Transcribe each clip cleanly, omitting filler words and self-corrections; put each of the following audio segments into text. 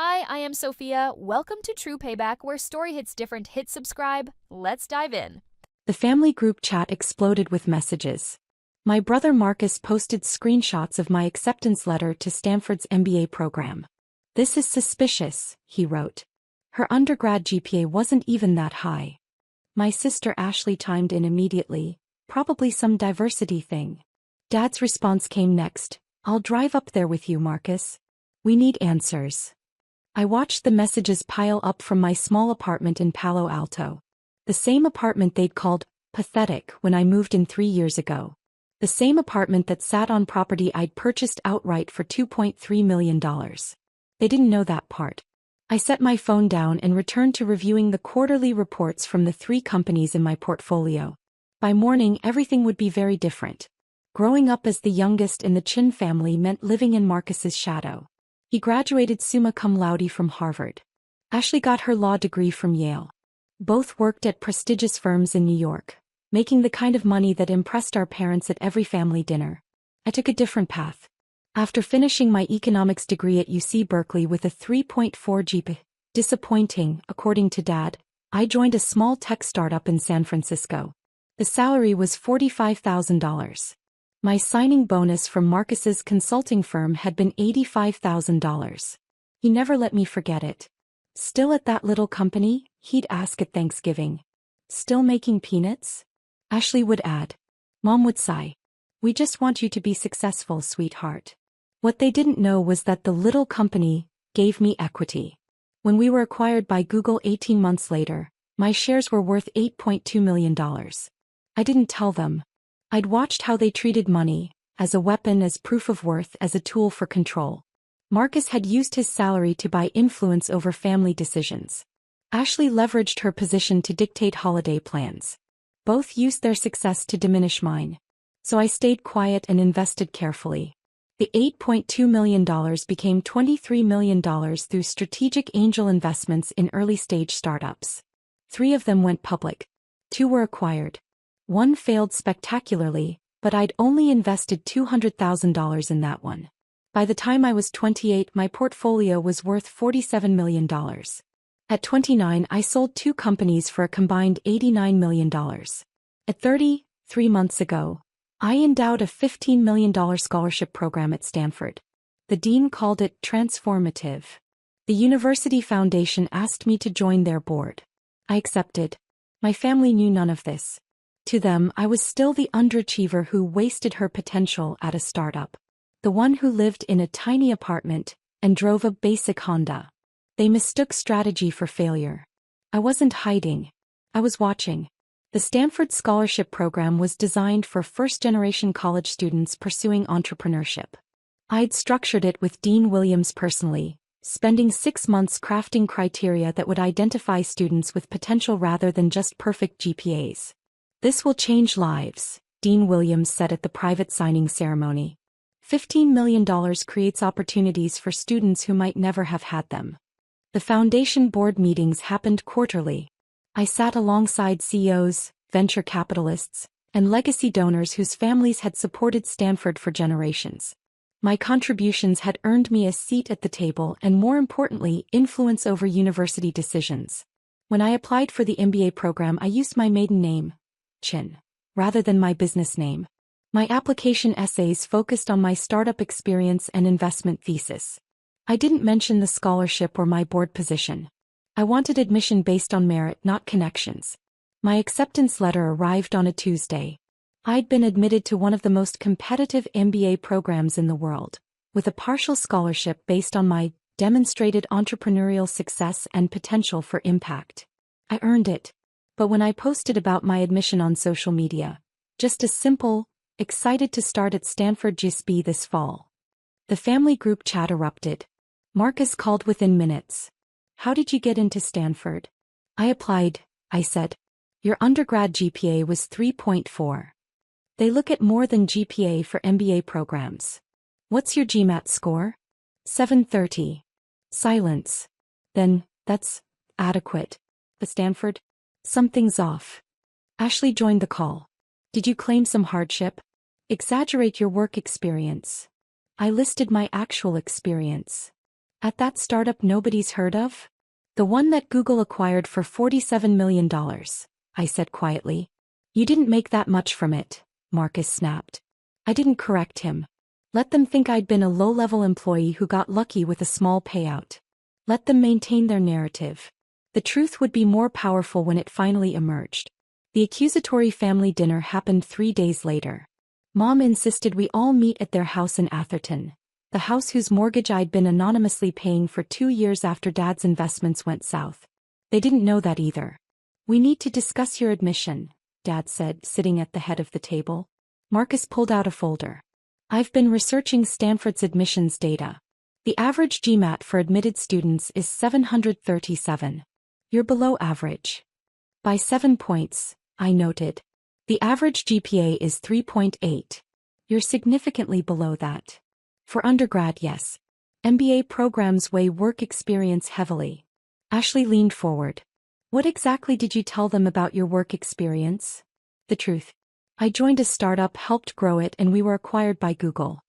Hi, I am Sophia. Welcome to True Payback, where story hits different. Hit subscribe. Let's dive in. The family group chat exploded with messages. My brother Marcus posted screenshots of my acceptance letter to Stanford's MBA program. "This is suspicious," he wrote. "Her undergrad GPA wasn't even that high." My sister Ashley chimed in immediately, "Probably some diversity thing." Dad's response came next, "I'll drive up there with you, Marcus. We need answers." I watched the messages pile up from my small apartment in Palo Alto. The same apartment they'd called pathetic when I moved in 3 years ago. The same apartment that sat on property I'd purchased outright for $2.3 million. They didn't know that part. I set my phone down and returned to reviewing the quarterly reports from the 3 companies in my portfolio. By morning, everything would be very different. Growing up as the youngest in the Chin family meant living in Marcus's shadow. He graduated summa cum laude from Harvard. Ashley got her law degree from Yale. Both worked at prestigious firms in New York, making the kind of money that impressed our parents at every family dinner. I took a different path. After finishing my economics degree at UC Berkeley with a 3.4 GPA, disappointing, according to Dad, I joined a small tech startup in San Francisco. The salary was $45,000. My signing bonus from Marcus's consulting firm had been $85,000. He never let me forget it. "Still at that little company?" he'd ask at Thanksgiving. "Still making peanuts?" Ashley would add. Mom would sigh. "We just want you to be successful, sweetheart." What they didn't know was that the little company gave me equity. When we were acquired by Google 18 months later, my shares were worth $8.2 million. I didn't tell them. I'd watched how they treated money, as a weapon, as proof of worth, as a tool for control. Marcus had used his salary to buy influence over family decisions. Ashley leveraged her position to dictate holiday plans. Both used their success to diminish mine. So I stayed quiet and invested carefully. The $8.2 million became $23 million through strategic angel investments in early-stage startups. 3 of them went public. 2 were acquired. 1 failed spectacularly, but I'd only invested $200,000 in that one. By the time I was 28, my portfolio was worth $47 million. At 29, I sold 2 companies for a combined $89 million. At 30, 3 months ago, I endowed a $15 million scholarship program at Stanford. The dean called it transformative. The university foundation asked me to join their board. I accepted. My family knew none of this. To them, I was still the underachiever who wasted her potential at a startup. The one who lived in a tiny apartment and drove a basic Honda. They mistook strategy for failure. I wasn't hiding. I was watching. The Stanford Scholarship Program was designed for first-generation college students pursuing entrepreneurship. I'd structured it with Dean Williams personally, spending 6 months crafting criteria that would identify students with potential rather than just perfect GPAs. "This will change lives," Dean Williams said at the private signing ceremony. $15 million creates opportunities for students who might never have had them. The foundation board meetings happened quarterly. I sat alongside CEOs, venture capitalists, and legacy donors whose families had supported Stanford for generations. My contributions had earned me a seat at the table and, more importantly, influence over university decisions. When I applied for the MBA program, I used my maiden name, Chin, rather than my business name. My application essays focused on my startup experience and investment thesis. I didn't mention the scholarship or my board position. I wanted admission based on merit, not connections. My acceptance letter arrived on a Tuesday. I'd been admitted to one of the most competitive MBA programs in the world, with a partial scholarship based on my demonstrated entrepreneurial success and potential for impact. I earned it. But when I posted about my admission on social media, just a simple, "excited to start at Stanford GSB this fall," the family group chat erupted. Marcus called within minutes. "How did you get into Stanford?" "I applied," I said. "Your undergrad GPA was 3.4. They look at more than GPA for MBA programs." "What's your GMAT score?" 730. Silence. "Then, that's adequate. But Stanford? Something's off." Ashley joined the call. "Did you claim some hardship? Exaggerate your work experience." I listed my actual experience. At that startup nobody's heard of? The one that Google acquired for $47 million, I said quietly. You didn't make that much from it, Marcus snapped. I didn't correct him. Let them think I'd been a low-level employee who got lucky with a small payout. Let them maintain their narrative. The truth would be more powerful when it finally emerged. The accusatory family dinner happened 3 days later. Mom insisted we all meet at their house in Atherton, the house whose mortgage I'd been anonymously paying for 2 years after Dad's investments went south. They didn't know that either. We need to discuss your admission, Dad said, sitting at the head of the table. Marcus pulled out a folder. I've been researching Stanford's admissions data. The average GMAT for admitted students is 737. You're below average. By 7 points, I noted. The average GPA is 3.8. You're significantly below that. For undergrad, yes. MBA programs weigh work experience heavily. Ashley leaned forward. What exactly did you tell them about your work experience? The truth. I joined a startup, helped grow it, and we were acquired by Google.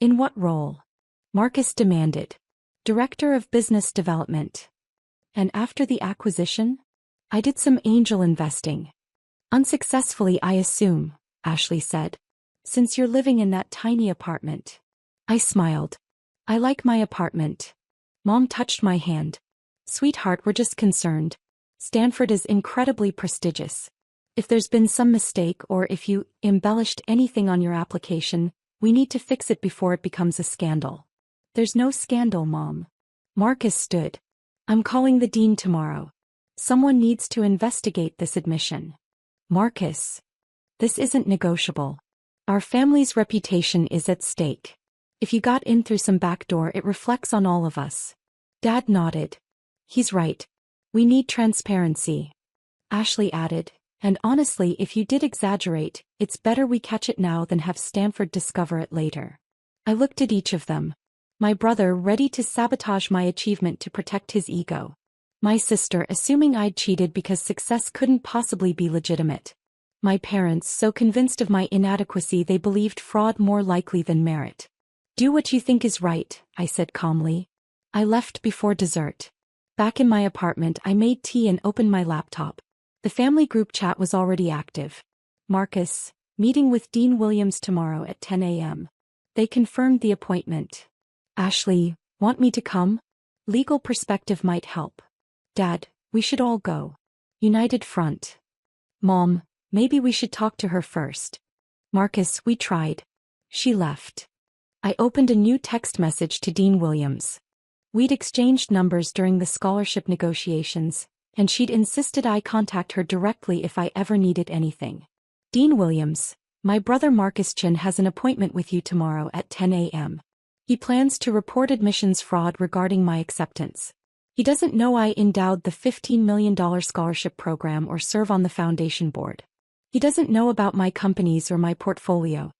In what role? Marcus demanded. Director of Business Development. And after the acquisition? I did some angel investing. Unsuccessfully, I assume, Ashley said. Since you're living in that tiny apartment. I smiled. I like my apartment. Mom touched my hand. Sweetheart, we're just concerned. Stanford is incredibly prestigious. If there's been some mistake or if you embellished anything on your application, we need to fix it before it becomes a scandal. There's no scandal, Mom. Marcus stood. I'm calling the dean tomorrow. Someone needs to investigate this admission. Marcus. This isn't negotiable. Our family's reputation is at stake. If you got in through some back door, it reflects on all of us. Dad nodded. He's right. We need transparency. Ashley added. And honestly, if you did exaggerate, it's better we catch it now than have Stanford discover it later. I looked at each of them. My brother, ready to sabotage my achievement to protect his ego. My sister, assuming I'd cheated because success couldn't possibly be legitimate. My parents, so convinced of my inadequacy they believed fraud more likely than merit. Do what you think is right, I said calmly. I left before dessert. Back in my apartment, I made tea and opened my laptop. The family group chat was already active. Marcus, meeting with Dean Williams tomorrow at 10 a.m. They confirmed the appointment. Ashley, want me to come? Legal perspective might help. Dad, we should all go. United front. Mom, maybe we should talk to her first. Marcus, we tried. She left. I opened a new text message to Dean Williams. We'd exchanged numbers during the scholarship negotiations, and she'd insisted I contact her directly if I ever needed anything. Dean Williams, my brother Marcus Chin has an appointment with you tomorrow at 10 a.m. He plans to report admissions fraud regarding my acceptance. He doesn't know I endowed the $15 million scholarship program or serve on the foundation board. He doesn't know about my companies or my portfolio.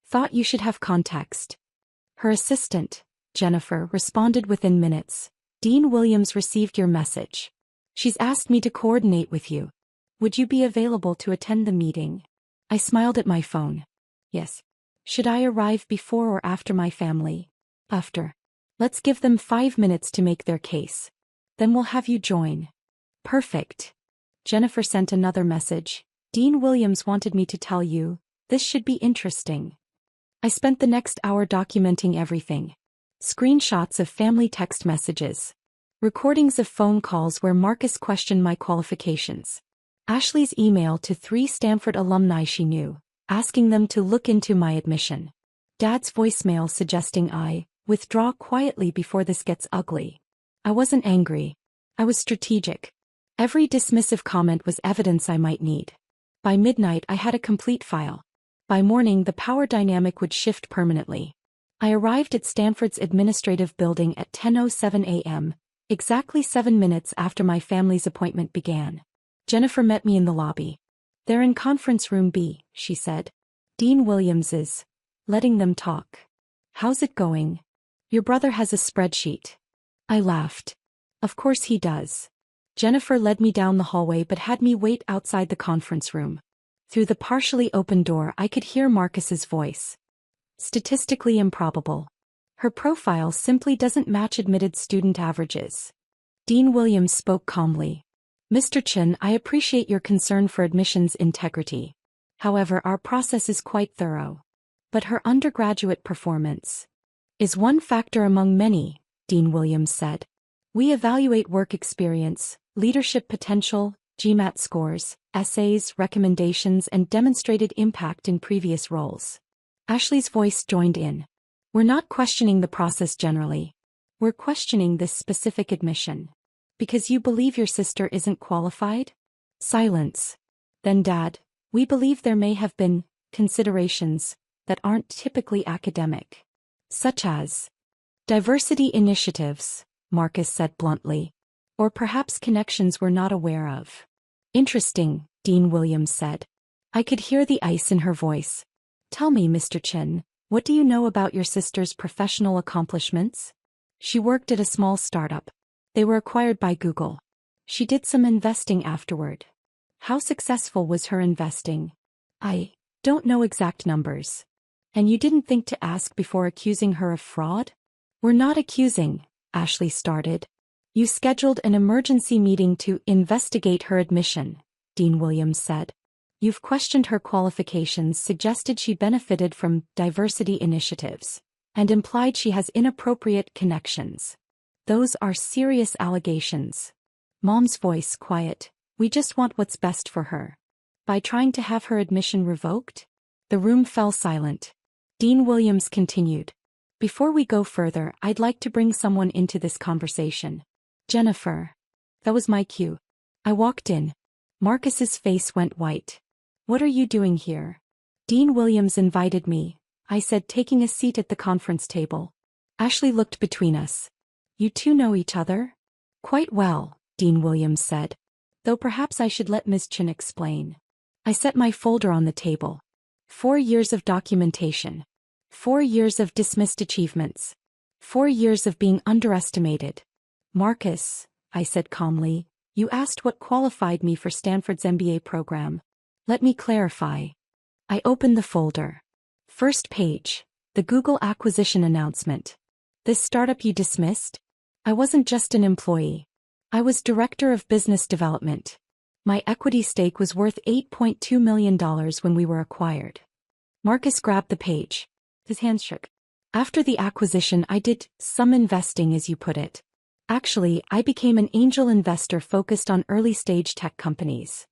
Thought you should have context. Her assistant, Jennifer, responded within minutes. Dean Williams received your message. She's asked me to coordinate with you. Would you be available to attend the meeting? I smiled at my phone. Yes. Should I arrive before or after my family? After. Let's give them 5 minutes to make their case. Then we'll have you join. Perfect. Jennifer sent another message. Dean Williams wanted me to tell you, this should be interesting. I spent the next hour documenting everything. Screenshots of family text messages. Recordings of phone calls where Marcus questioned my qualifications. Ashley's email to 3 Stanford alumni she knew, asking them to look into my admission. Dad's voicemail suggesting I withdraw quietly before this gets ugly. I wasn't angry. I was strategic. Every dismissive comment was evidence I might need. By midnight I had a complete file. By morning the power dynamic would shift permanently. I arrived at Stanford's administrative building at 10:07 a.m., exactly 7 minutes after my family's appointment began. Jennifer met me in the lobby. They're in conference room B, she said. Dean Williams is letting them talk. How's it going? Your brother has a spreadsheet. I laughed. Of course he does. Jennifer led me down the hallway but had me wait outside the conference room. Through the partially open door I could hear Marcus's voice. Statistically improbable. Her profile simply doesn't match admitted student averages. Dean Williams spoke calmly. Mr. Chen, I appreciate your concern for admissions integrity. However, our process is quite thorough. But her undergraduate performance is one factor among many, Dean Williams said. We evaluate work experience, leadership potential, GMAT scores, essays, recommendations, and demonstrated impact in previous roles. Ashley's voice joined in. We're not questioning the process generally. We're questioning this specific admission. Because you believe your sister isn't qualified? Silence. Then Dad, we believe there may have been considerations that aren't typically academic. Such as diversity initiatives, Marcus said bluntly. Or perhaps connections we're not aware of. Interesting, Dean Williams said. I could hear the ice in her voice. Tell me, Mr. Chen, what do you know about your sister's professional accomplishments? She worked at a small startup. They were acquired by Google. She did some investing afterward. How successful was her investing? I don't know exact numbers. And you didn't think to ask before accusing her of fraud? We're not accusing, Ashley started. You scheduled an emergency meeting to investigate her admission, Dean Williams said. You've questioned her qualifications, suggested she benefited from diversity initiatives, and implied she has inappropriate connections. Those are serious allegations. Mom's voice quiet. We just want what's best for her. By trying to have her admission revoked? The room fell silent. Dean Williams continued. Before we go further, I'd like to bring someone into this conversation. Jennifer. That was my cue. I walked in. Marcus's face went white. What are you doing here? Dean Williams invited me, I said, taking a seat at the conference table. Ashley looked between us. You two know each other? Quite well, Dean Williams said. Though perhaps I should let Ms. Chen explain. I set my folder on the table. 4 years of documentation. 4 years of dismissed achievements. 4 years of being underestimated. Marcus, I said calmly, you asked what qualified me for Stanford's MBA program. Let me clarify. I opened the folder. First page. The Google acquisition announcement. This startup you dismissed? I wasn't just an employee. I was director of business development. My equity stake was worth $8.2 million when we were acquired. Marcus grabbed the page. His hands shook. After the acquisition, I did some investing, as you put it. Actually, I became an angel investor focused on early-stage tech companies.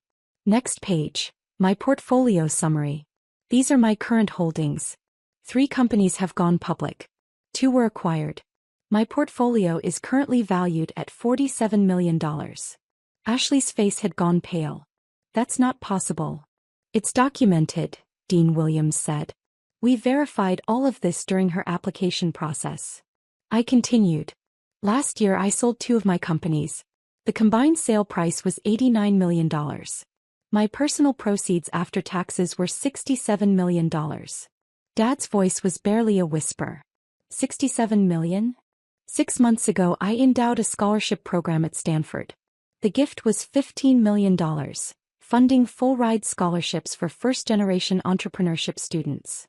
Next page. My portfolio summary. These are my current holdings. 3 companies have gone public. 2 were acquired. My portfolio is currently valued at $47 million. Ashley's face had gone pale. That's not possible. It's documented, Dean Williams said. We verified all of this during her application process. I continued. Last year I sold 2 of my companies. The combined sale price was $89 million. My personal proceeds after taxes were $67 million. Dad's voice was barely a whisper. 67 million? 6 months ago I endowed a scholarship program at Stanford. The gift was $15 million, funding full-ride scholarships for first-generation entrepreneurship students.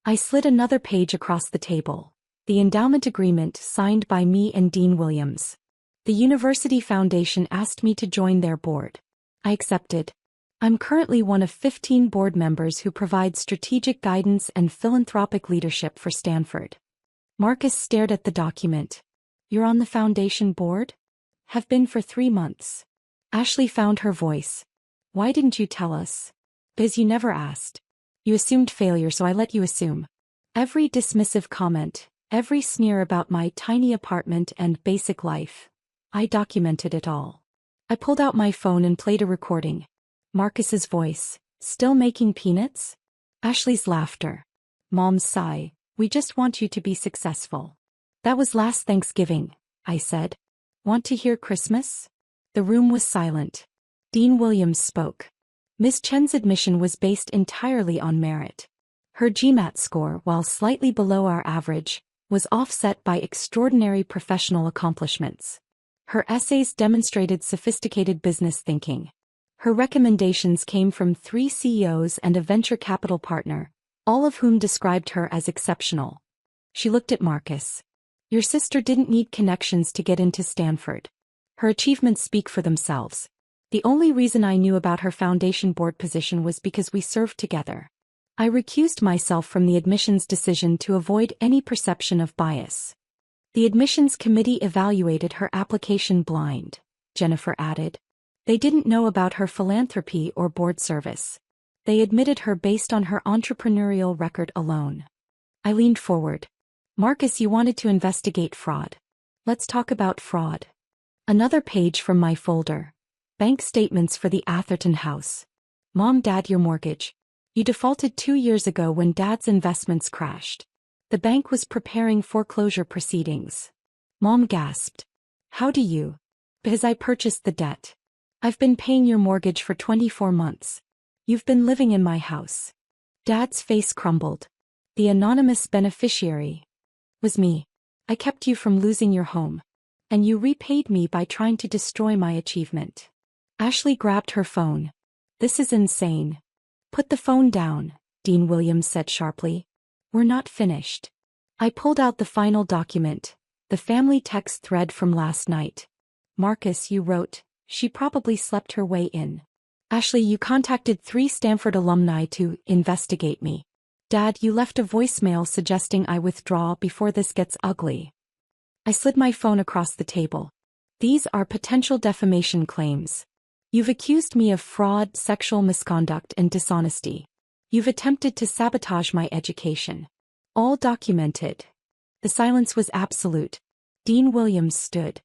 I slid another page across the table. The endowment agreement signed by me and Dean Williams. The University Foundation asked me to join their board. I accepted. I'm currently one of 15 board members who provide strategic guidance and philanthropic leadership for Stanford. Marcus stared at the document. You're on the foundation board? Have been for 3 months. Ashley found her voice. Why didn't you tell us? Because you never asked. You assumed failure, so I let you assume. Every dismissive comment, every sneer about my tiny apartment and basic life. I documented it all. I pulled out my phone and played a recording. Marcus's voice. Still making peanuts? Ashley's laughter. Mom's sigh. We just want you to be successful. That was last Thanksgiving, I said. Want to hear Christmas? The room was silent. Dean Williams spoke. Ms. Chen's admission was based entirely on merit. Her GMAT score, while slightly below our average, was offset by extraordinary professional accomplishments. Her essays demonstrated sophisticated business thinking. Her recommendations came from 3 CEOs and a venture capital partner, all of whom described her as exceptional. She looked at Marcus. Your sister didn't need connections to get into Stanford. Her achievements speak for themselves. The only reason I knew about her foundation board position was because we served together. I recused myself from the admissions decision to avoid any perception of bias. The admissions committee evaluated her application blind, Jennifer added. They didn't know about her philanthropy or board service. They admitted her based on her entrepreneurial record alone. I leaned forward. Marcus, you wanted to investigate fraud. Let's talk about fraud. Another page from my folder. Bank statements for the Atherton house. Mom, Dad, your mortgage. You defaulted 2 years ago when Dad's investments crashed. The bank was preparing foreclosure proceedings. Mom gasped. How do you? Because I purchased the debt. I've been paying your mortgage for 24 months. You've been living in my house. Dad's face crumbled. The anonymous beneficiary was me. I kept you from losing your home. And you repaid me by trying to destroy my achievement. Ashley grabbed her phone. This is insane. Put the phone down, Dean Williams said sharply. We're not finished. I pulled out the final document, the family text thread from last night. Marcus, you wrote, she probably slept her way in. Ashley, you contacted 3 Stanford alumni to investigate me. Dad, you left a voicemail suggesting I withdraw before this gets ugly. I slid my phone across the table. These are potential defamation claims. You've accused me of fraud, sexual misconduct, and dishonesty. You've attempted to sabotage my education. All documented. The silence was absolute. Dean Williams stood.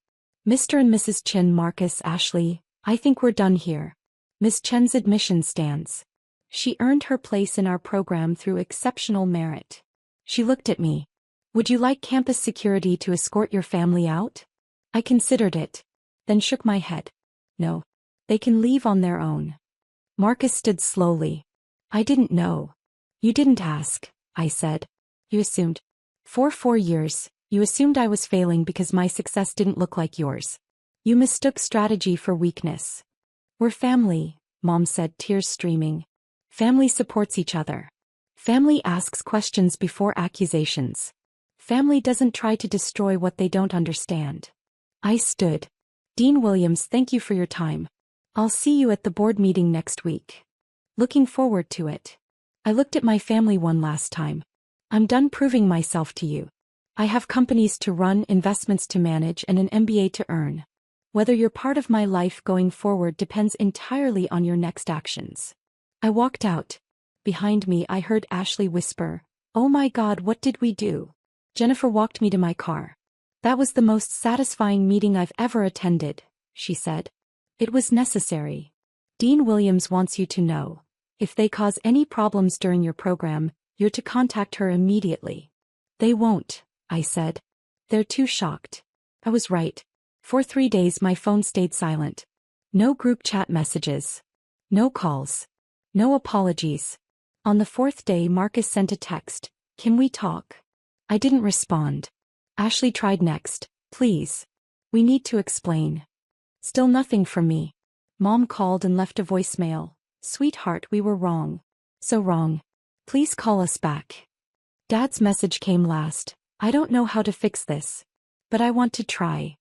Mr. and Mrs. Chen, Marcus, Ashley, I think we're done here. Ms. Chen's admission stands. She earned her place in our program through exceptional merit. She looked at me. Would you like campus security to escort your family out? I considered it, then shook my head. No. They can leave on their own. Marcus stood slowly. I didn't know. You didn't ask, I said. You assumed. For 4 years, you assumed I was failing because my success didn't look like yours. You mistook strategy for weakness. We're family, Mom said, tears streaming. Family supports each other. Family asks questions before accusations. Family doesn't try to destroy what they don't understand. I stood. Dean Williams, thank you for your time. I'll see you at the board meeting next week. Looking forward to it. I looked at my family one last time. I'm done proving myself to you. I have companies to run, investments to manage, and an MBA to earn. Whether you're part of my life going forward depends entirely on your next actions. I walked out. Behind me, I heard Ashley whisper, "Oh my God, what did we do?" Jennifer walked me to my car. That was the most satisfying meeting I've ever attended, she said. It was necessary. Dean Williams wants you to know. If they cause any problems during your program, you're to contact her immediately. They won't, I said. They're too shocked. I was right. For 3 days my phone stayed silent. No group chat messages. No calls. No apologies. On the 4th day Marcus sent a text, "Can we talk?" I didn't respond. Ashley tried next, "Please. We need to explain." Still nothing from me. Mom called and left a voicemail. "Sweetheart, we were wrong. So wrong. Please call us back." Dad's message came last. "I don't know how to fix this. But I want to try."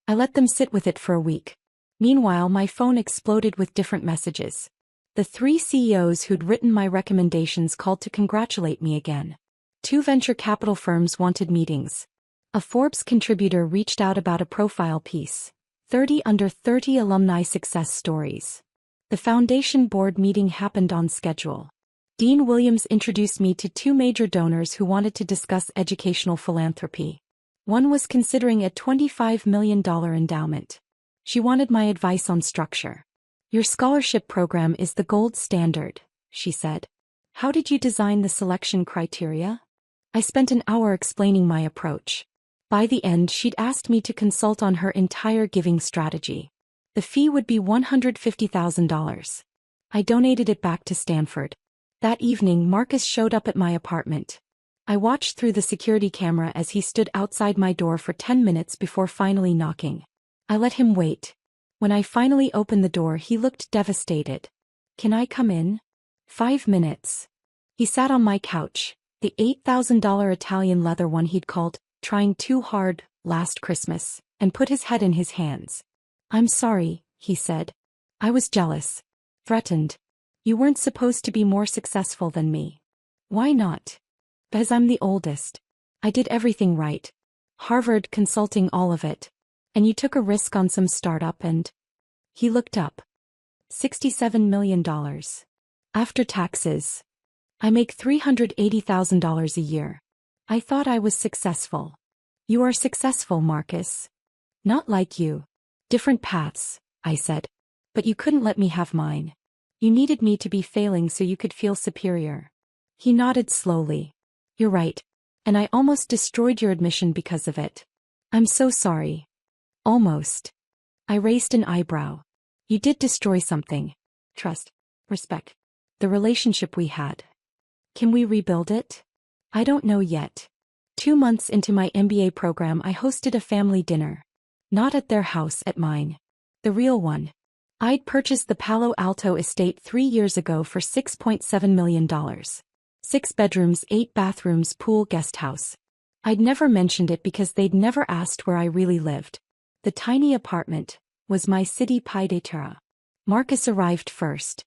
I let them sit with it for a week. Meanwhile, my phone exploded with different messages. The 3 CEOs who'd written my recommendations called to congratulate me again. 2 venture capital firms wanted meetings. A Forbes contributor reached out about a profile piece. 30 under 30 alumni success stories. The foundation board meeting happened on schedule. Dean Williams introduced me to 2 major donors who wanted to discuss educational philanthropy. One was considering a $25 million endowment. She wanted my advice on structure. "Your scholarship program is the gold standard," she said. "How did you design the selection criteria?" I spent an hour explaining my approach. By the end, she'd asked me to consult on her entire giving strategy. The fee would be $150,000. I donated it back to Stanford. That evening, Marcus showed up at my apartment. I watched through the security camera as he stood outside my door for 10 minutes before finally knocking. I let him wait. When I finally opened the door, he looked devastated. "Can I come in?" 5 minutes. He sat on my couch, the $8,000 Italian leather one he'd called trying too hard, last Christmas, and put his head in his hands. I'm sorry, he said. I was jealous. Threatened. You weren't supposed to be more successful than me. Why not? Because I'm the oldest. I did everything right. Harvard consulting, all of it. And you took a risk on some startup and... He looked up. $67 million. After taxes. I make $380,000 a year. I thought I was successful. You are successful, Marcus. Not like you. Different paths, I said. But you couldn't let me have mine. You needed me to be failing so you could feel superior. He nodded slowly. You're right. And I almost destroyed your admission because of it. I'm so sorry. Almost. I raised an eyebrow. You did destroy something. Trust. Respect. The relationship we had. Can we rebuild it? I don't know yet. 2 months into my MBA program, I hosted a family dinner. Not at their house, at mine. The real one. I'd purchased the Palo Alto estate 3 years ago for $6.7 million. 6 bedrooms, 8 bathrooms, pool, guest house. I'd never mentioned it because they'd never asked where I really lived. The tiny apartment was my city pied de terre. Marcus arrived first.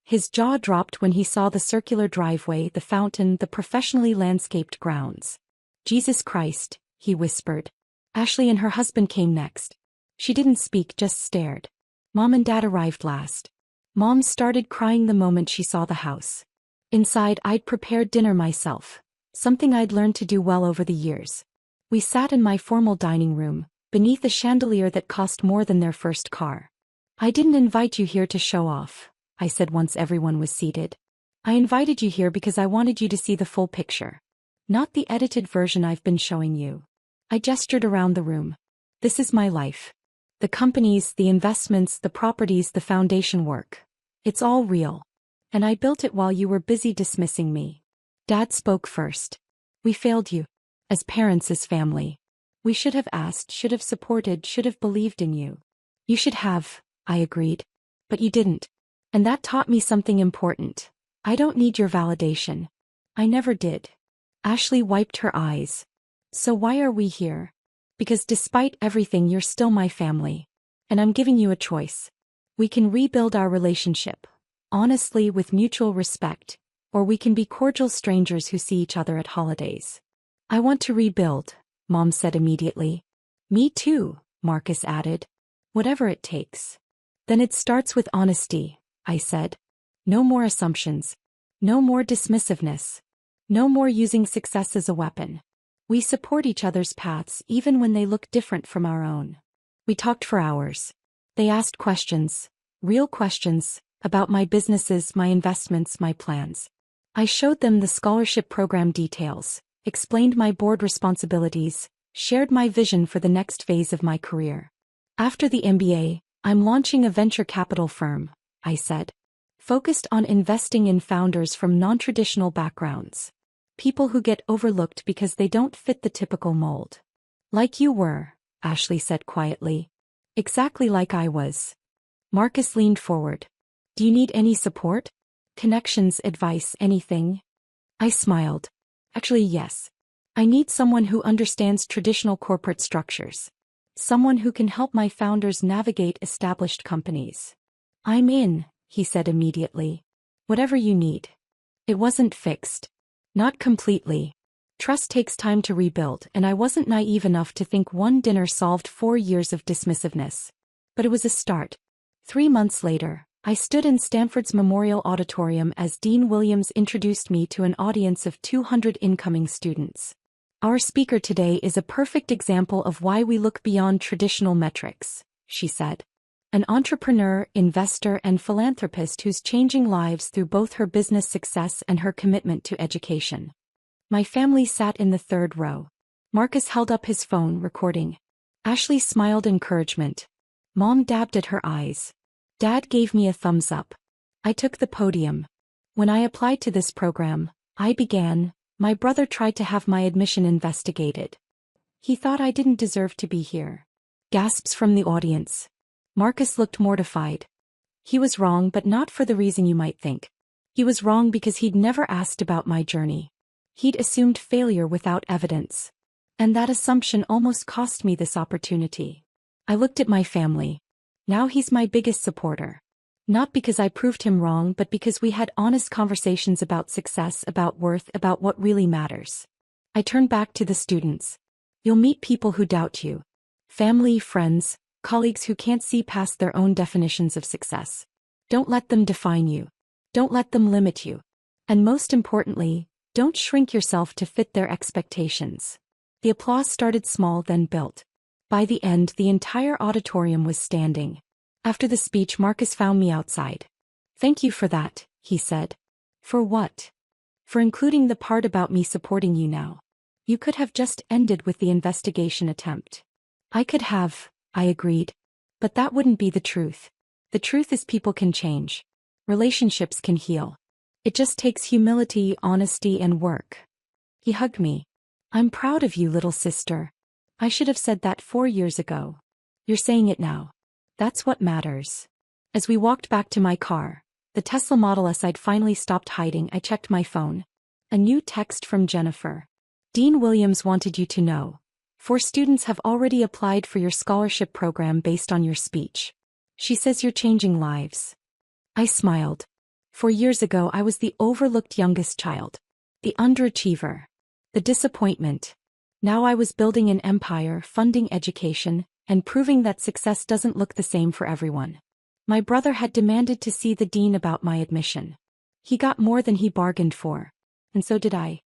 His jaw dropped when he saw the circular driveway, the fountain, the professionally landscaped grounds. Jesus Christ, he whispered. Ashley and her husband came next. She didn't speak, just stared. Mom and Dad arrived last. Mom started crying the moment she saw the house. Inside, I'd prepared dinner myself, something I'd learned to do well over the years. We sat in my formal dining room, beneath a chandelier that cost more than their first car. I didn't invite you here to show off, I said once everyone was seated. I invited you here because I wanted you to see the full picture. Not the edited version I've been showing you. I gestured around the room. This is my life. The companies, the investments, the properties, the foundation work. It's all real. And I built it while you were busy dismissing me. Dad spoke first. We failed you. As parents, as family. We should have asked, should have supported, should have believed in you. You should have, I agreed. But you didn't. And that taught me something important. I don't need your validation. I never did. Ashley wiped her eyes. So why are we here? Because despite everything, you're still my family. And I'm giving you a choice. We can rebuild our relationship, honestly, with mutual respect, or we can be cordial strangers who see each other at holidays. I want to rebuild, Mom said immediately. Me too, Marcus added. Whatever it takes. Then it starts with honesty, I said. No more assumptions. No more dismissiveness. No more using success as a weapon. We support each other's paths even when they look different from our own. We talked for hours. They asked questions, real questions, about my businesses, my investments, my plans. I showed them the scholarship program details, explained my board responsibilities, shared my vision for the next phase of my career. After the MBA, I'm launching a venture capital firm, I said. Focused on investing in founders from non-traditional backgrounds. People who get overlooked because they don't fit the typical mold. Like you were, Ashley said quietly. Exactly like I was. Marcus leaned forward. Do you need any support? Connections, advice, anything? I smiled. Actually, yes. I need someone who understands traditional corporate structures. Someone who can help my founders navigate established companies. I'm in, he said immediately. Whatever you need. It wasn't fixed. Not completely. Trust takes time to rebuild, and I wasn't naive enough to think one dinner solved 4 years of dismissiveness. But it was a start. 3 months later, I stood in Stanford's Memorial Auditorium as Dean Williams introduced me to an audience of 200 incoming students. Our speaker today is a perfect example of why we look beyond traditional metrics, she said. An entrepreneur, investor, and philanthropist who's changing lives through both her business success and her commitment to education. My family sat in the third row. Marcus held up his phone, recording. Ashley smiled encouragement. Mom dabbed at her eyes. Dad gave me a thumbs up. I took the podium. When I applied to this program, my brother tried to have my admission investigated. He thought I didn't deserve to be here. Gasps from the audience. Marcus looked mortified. He was wrong, but not for the reason you might think. He was wrong because he'd never asked about my journey. He'd assumed failure without evidence. And that assumption almost cost me this opportunity. I looked at my family. Now he's my biggest supporter. Not because I proved him wrong, but because we had honest conversations about success, about worth, about what really matters. I turned back to the students. You'll meet people who doubt you. Family, friends, colleagues who can't see past their own definitions of success. Don't let them define you. Don't let them limit you. And most importantly, don't shrink yourself to fit their expectations. The applause started small, then built. By the end, the entire auditorium was standing. After the speech, Marcus found me outside. "Thank you for that," he said. "For what?" "For including the part about me supporting you now. You could have just ended with the investigation attempt." "I could have," I agreed. "But that wouldn't be the truth. The truth is people can change. Relationships can heal. It just takes humility, honesty, and work." He hugged me. "I'm proud of you, little sister. I should have said that 4 years ago. You're saying it now. That's what matters." As we walked back to my car, the Tesla Model S I'd finally stopped hiding, I checked my phone. A new text from Jennifer. "Dean Williams wanted you to know. 4 students have already applied for your scholarship program based on your speech. She says you're changing lives." I smiled. 4 years ago I was the overlooked youngest child. The underachiever. The disappointment. Now I was building an empire, funding education, and proving that success doesn't look the same for everyone. My brother had demanded to see the dean about my admission. He got more than he bargained for. And so did I.